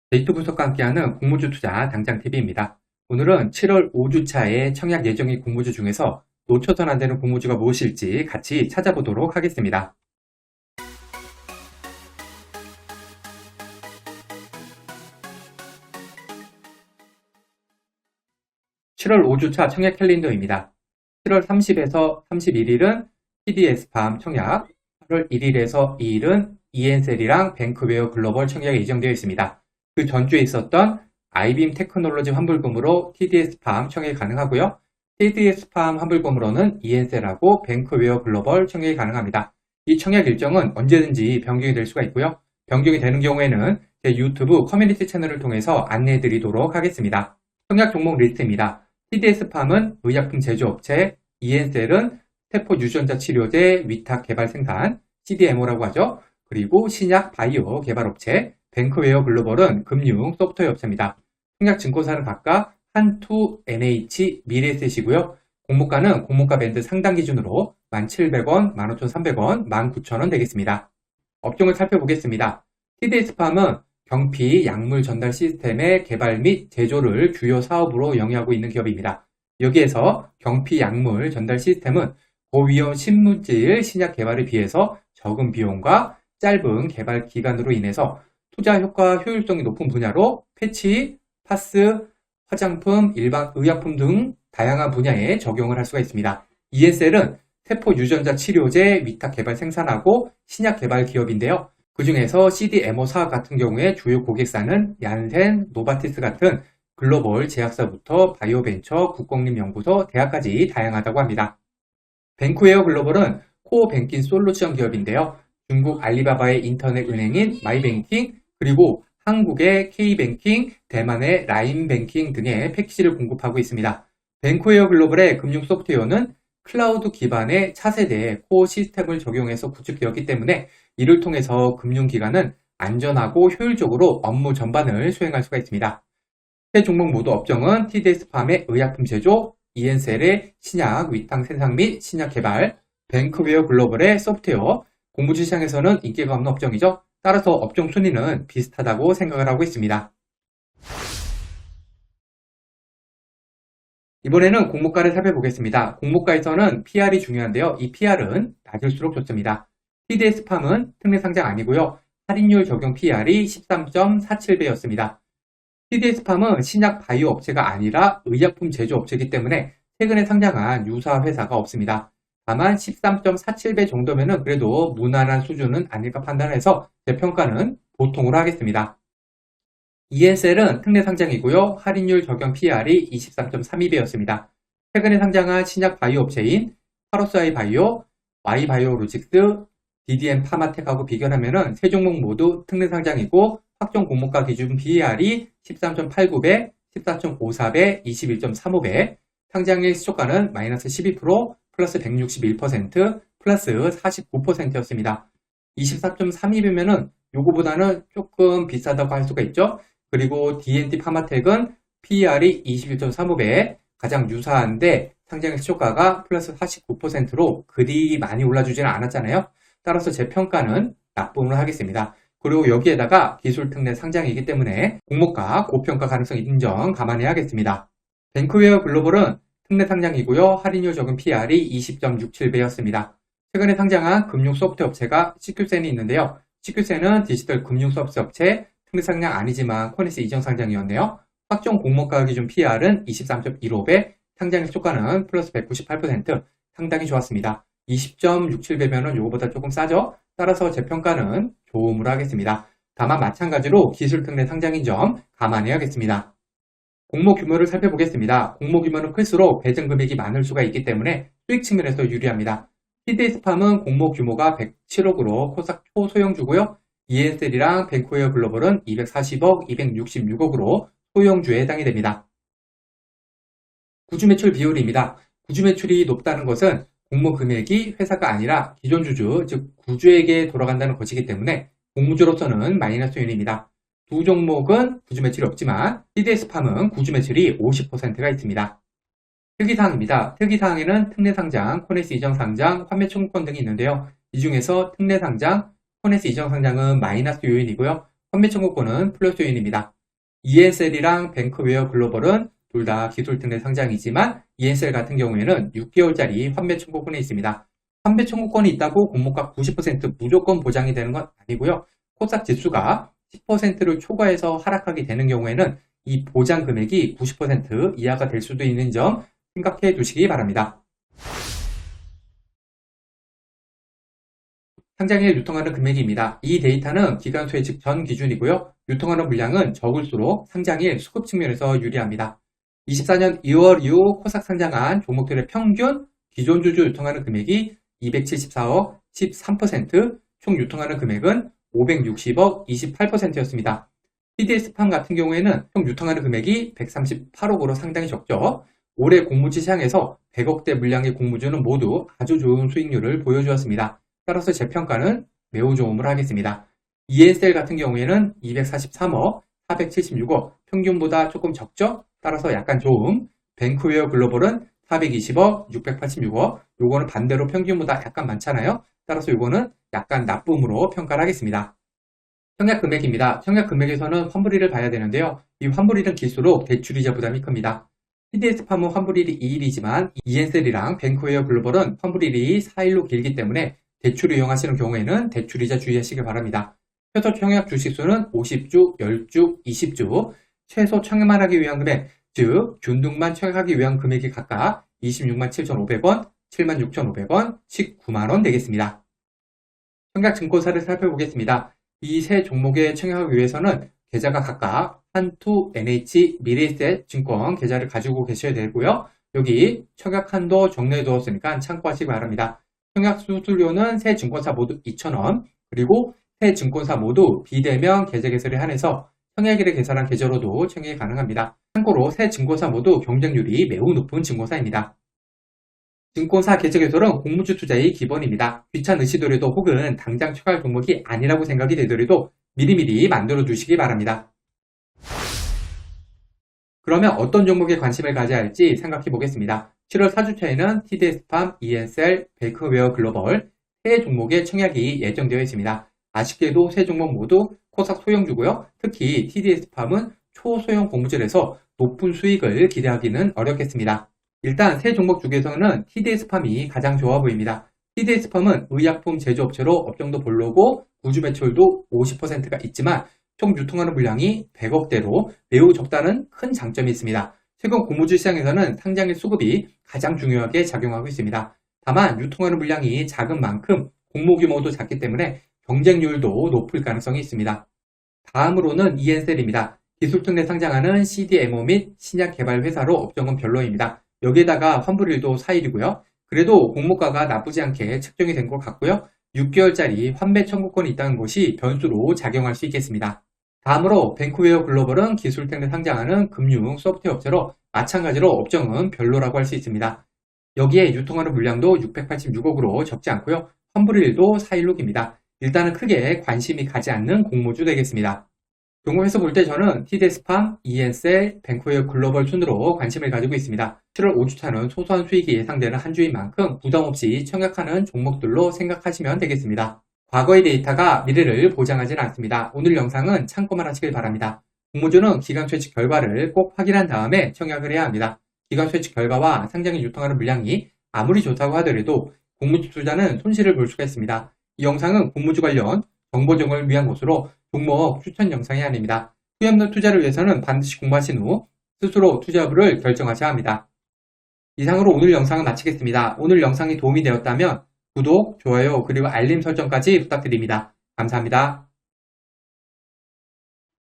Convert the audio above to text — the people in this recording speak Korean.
데이터 분석과 함께하는 공모주 투자 당장 TV입니다. 오늘은 7월 5주차의 청약 예정일 공모주 중에서 놓쳐선 안 되는 공모주가 무엇일지 같이 찾아보도록 하겠습니다. (7월 5주차) 청약 캘린더입니다. 7월 30에서 31일은 TDS팜 청약, 8월 1일에서 2일은 ENCL이랑 뱅크웨어 글로벌 청약이 예정되어 있습니다. 그 전주에 있었던 아이빔 테크놀로지 환불금으로 TDS팜 청약이 가능하고요. TDS팜 환불금으로는 ENCL하고 뱅크웨어 글로벌 청약이 가능합니다. 이 청약 일정은 언제든지 변경이 될 수가 있고요. 변경이 되는 경우에는 제 유튜브 커뮤니티 채널을 통해서 안내해 드리도록 하겠습니다. 청약 종목 리스트입니다. TDS팜은 의약품 제조업체, ENCL은 세포 유전자 치료제 위탁 개발 생산, CDMO라고 하죠. 그리고 신약 바이오 개발업체, 뱅크웨어 글로벌은 금융 소프트웨어 업체입니다. 청약 증권사는 각각 한투, NH, 미래에셋이고요. 공모가는 공모가 밴드 상단 기준으로 1,700원, 15,300원, 19,000원 되겠습니다. 업종을 살펴보겠습니다. TDS팜은 경피 약물 전달 시스템의 개발 및 제조를 주요 사업으로 영위하고 있는 기업입니다. 여기에서 경피 약물 전달 시스템은 고위험 신물질 신약 개발에 비해서 적은 비용과 짧은 개발 기간으로 인해서 투자 효과 효율성이 높은 분야로 패치, 파스, 화장품, 일반 의약품 등 다양한 분야에 적용을 할 수가 있습니다. ESL은 세포 유전자 치료제 위탁 개발 생산하고 신약 개발 기업인데요. 그 중에서 CDMO 사업 같은 경우에 주요 고객사는 얀센, 노바티스 같은 글로벌 제약사부터 바이오벤처, 국공립연구소, 대학까지 다양하다고 합니다. 뱅크웨어 글로벌은 코어 뱅킹 솔루션 기업인데요. 중국 알리바바의 인터넷 은행인 마이뱅킹, 그리고 한국의 K뱅킹, 대만의 라인뱅킹 등의 패키지를 공급하고 있습니다. 뱅크웨어 글로벌의 금융 소프트웨어는 클라우드 기반의 차세대 코어 시스템을 적용해서 구축되었기 때문에 이를 통해서 금융기관은 안전하고 효율적으로 업무 전반을 수행할 수가 있습니다. 세 종목 모두 업종은 TDS팜의 의약품 제조, ENCL의 신약 위탁 생산 및 신약 개발, 뱅크웨어 글로벌의 소프트웨어, 공모주 시장에서는 인기가 없는 업종이죠. 따라서 업종 순위는 비슷하다고 생각을 하고 있습니다. 이번에는 공모가를 살펴보겠습니다. 공모가에서는 PR이 중요한데요. 이 PR은 낮을수록 좋습니다. TDS팜은 특례 상장 아니고요. 할인율 적용 PR이 13.47배였습니다. TDS팜은 신약 바이오 업체가 아니라 의약품 제조 업체이기 때문에 최근에 상장한 유사 회사가 없습니다. 다만 13.47배 정도면 그래도 무난한 수준은 아닐까 판단해서 제 평가는 보통으로 하겠습니다. ENCL은 특례 상장이고요. 할인율 적용 PR이 23.32배였습니다. 최근에 상장한 신약 바이오 업체인 파로스아이 바이오, Y바이오로직스, DDM 파마텍하고 비교하면 세 종목 모두 특례 상장이고 확정 공모가 기준 PER이 13.89배, 14.54배, 21.35배, 상장일 시초가는 마이너스 12%, 플러스 161%, 플러스 49%였습니다. 24.32배면은 요거보다는 조금 비싸다고 할 수가 있죠. 그리고 D&D 파마텍은 PER이 21.35배, 가장 유사한데 상장일 시초가가 플러스 49%로 그리 많이 올라주지는 않았잖아요. 따라서 제 평가는 나쁨을 하겠습니다. 그리고 여기에다가 기술특례 상장이기 때문에 공모가 고평가 가능성 있는 점 감안해야겠습니다. 뱅크웨어 글로벌은 특례 상장이고요. 할인율 적은 PR이 20.67배였습니다. 최근에 상장한 금융 소프트웨어 업체가 CQ센이 있는데요. CQ센은 디지털 금융 서비스 업체, 특례 상장 아니지만 코네스 이전 상장이었네요. 확정 공모가 기준 PR은 23.15배, 상장일 초과는 플러스 198%, 상당히 좋았습니다. 20.67배면은 요거보다 조금 싸죠? 따라서 제 평가는 좋음으로 하겠습니다. 다만 마찬가지로 기술특례 상장인 점 감안해야겠습니다. 공모 규모를 살펴보겠습니다. 공모 규모는 클수록 배정 금액이 많을 수가 있기 때문에 수익 측면에서 유리합니다. TDS팜은 공모 규모가 107억으로 코스닥 초소형주고요. ENCL이랑 뱅크웨어 글로벌은 240억, 266억으로 소형주에 해당이 됩니다. 구주 매출 비율입니다. 구주 매출이 높다는 것은 공모 금액이 회사가 아니라 기존 주주, 즉 구주에게 돌아간다는 것이기 때문에 공모주로서는 마이너스 요인입니다. 두 종목은 구주 매출이 없지만 TDS팜은 구주 매출이 50%가 있습니다. 특이사항입니다. 특이사항에는 특례상장, 코네스 이전상장, 환매청구권 등이 있는데요. 이 중에서 특례상장, 코네스 이전상장은 마이너스 요인이고요. 환매청구권은 플러스 요인입니다. ENCL이랑 뱅크웨어 글로벌은 둘 다 기술특례 상장이지만 ENCL 같은 경우에는 6개월짜리 환매 청구권이 있습니다. 환매 청구권이 있다고 공모가 90% 무조건 보장이 되는 건 아니고요. 코스닥 지수가 10%를 초과해서 하락하게 되는 경우에는 이 보장 금액이 90% 이하가 될 수도 있는 점 생각해 두시기 바랍니다. 상장일 유통하는 금액입니다. 이 데이터는 기간 소외 전 기준이고요. 유통하는 물량은 적을수록 상장일 수급 측면에서 유리합니다. 24년 2월 이후 코스닥 상장한 종목들의 평균 기존 주주 유통하는 금액이 274억 13%, 총 유통하는 금액은 560억 28%였습니다. TDS팜 같은 경우에는 총 유통하는 금액이 138억으로 상당히 적죠. 올해 공무지 시장에서 100억대 물량의 공무주는 모두 아주 좋은 수익률을 보여주었습니다. 따라서 제 평가는 매우 좋음을 하겠습니다. ENCL 같은 경우에는 243억, 476억, 평균보다 조금 적죠? 따라서 약간 좋음. 뱅크웨어 글로벌은 420억, 686억, 요거는 반대로 평균보다 약간 많잖아요? 따라서 요거는 약간 나쁨으로 평가를 하겠습니다. 청약 금액입니다. 청약 금액에서는 환불일을 봐야 되는데요. 이 환불일은 길수록 대출이자 부담이 큽니다. TDS팜은 환불일이 2일이지만 ENCL이랑 뱅크웨어 글로벌은 환불일이 4일로 길기 때문에 대출을 이용하시는 경우에는 대출이자 주의하시길 바랍니다. 최소 청약 주식수는 50주, 10주, 20주, 최소 청약만 하기 위한 금액, 즉 균등만 청약하기 위한 금액이 각각 26만 7,500원, 7만 6,500원, 19만원 되겠습니다. 청약 증권사를 살펴보겠습니다. 이 세 종목에 청약하기 위해서는 계좌가 각각 한투, NH, 미래에셋 증권 계좌를 가지고 계셔야 되고요. 여기 청약 한도 정리해 두었으니까 참고하시기 바랍니다. 청약 수수료는 세 증권사 모두 2,000원, 그리고 세 증권사 모두 비대면 계좌 개설에 한해서 청약일에 개설한 계좌로도 청약이 가능합니다. 참고로 세 증권사 모두 경쟁률이 매우 높은 증권사입니다. 증권사 계좌 개설은 공무주 투자의 기본입니다. 귀찮으시더라도 혹은 당장 청약 종목이 아니라고 생각이 되더라도 미리미리 만들어 두시기 바랍니다. 그러면 어떤 종목에 관심을 가져야 할지 생각해 보겠습니다. 7월 4주차에는 TDS팜, ENCL, 뱅크웨어 글로벌 세 종목의 청약이 예정되어 있습니다. 아쉽게도 세 종목 모두 코스닥 소형주고요. 특히 TDS팜은 초소형 공무주라서 높은 수익을 기대하기는 어렵겠습니다. 일단 세 종목 중에서는 TDS팜이 가장 좋아 보입니다. TDS팜은 의약품 제조업체로 업종도 볼로고 구주 매출도 50%가 있지만 총 유통하는 물량이 100억대로 매우 적다는 큰 장점이 있습니다. 최근 고무주 시장에서는 상장일 수급이 가장 중요하게 작용하고 있습니다. 다만 유통하는 물량이 작은 만큼 공모 규모도 작기 때문에 경쟁률도 높을 가능성이 있습니다. 다음으로는 ENCL입니다. 기술특례 상장하는 CDMO 및 신약 개발 회사로 업종은 별로입니다. 여기에다가 환불일도 4일이고요. 그래도 공모가가 나쁘지 않게 책정이 된 것 같고요. 6개월짜리 환매 청구권이 있다는 것이 변수로 작용할 수 있겠습니다. 다음으로 뱅크웨어 글로벌은 기술특례 상장하는 금융 소프트웨어 업체로 마찬가지로 업종은 별로라고 할 수 있습니다. 여기에 유통하는 물량도 686억으로 적지 않고요. 환불일도 4일로 깁니다. 일단은 크게 관심이 가지 않는 공모주 되겠습니다. 종목에서 볼 때 저는 TDS팜, ENCL, 뱅크웨어 글로벌 순으로 관심을 가지고 있습니다. 7월 5주차는 소소한 수익이 예상되는 한 주인 만큼 부담없이 청약하는 종목들로 생각하시면 되겠습니다. 과거의 데이터가 미래를 보장하지는 않습니다. 오늘 영상은 참고만 하시길 바랍니다. 공모주는 기간 최측 결과를 꼭 확인한 다음에 청약을 해야 합니다. 기간 최측 결과와 상장에 유통하는 물량이 아무리 좋다고 하더라도 공모주 투자는 손실을 볼 수가 있습니다. 이 영상은 공모주 관련 정보 제공을 위한 것으로 종목 추천 영상이 아닙니다. 후연료 투자를 위해서는 반드시 공부하신 후 스스로 투자 여부를 결정하셔야 합니다. 이상으로 오늘 영상을 마치겠습니다. 오늘 영상이 도움이 되었다면 구독, 좋아요, 그리고 알림 설정까지 부탁드립니다. 감사합니다.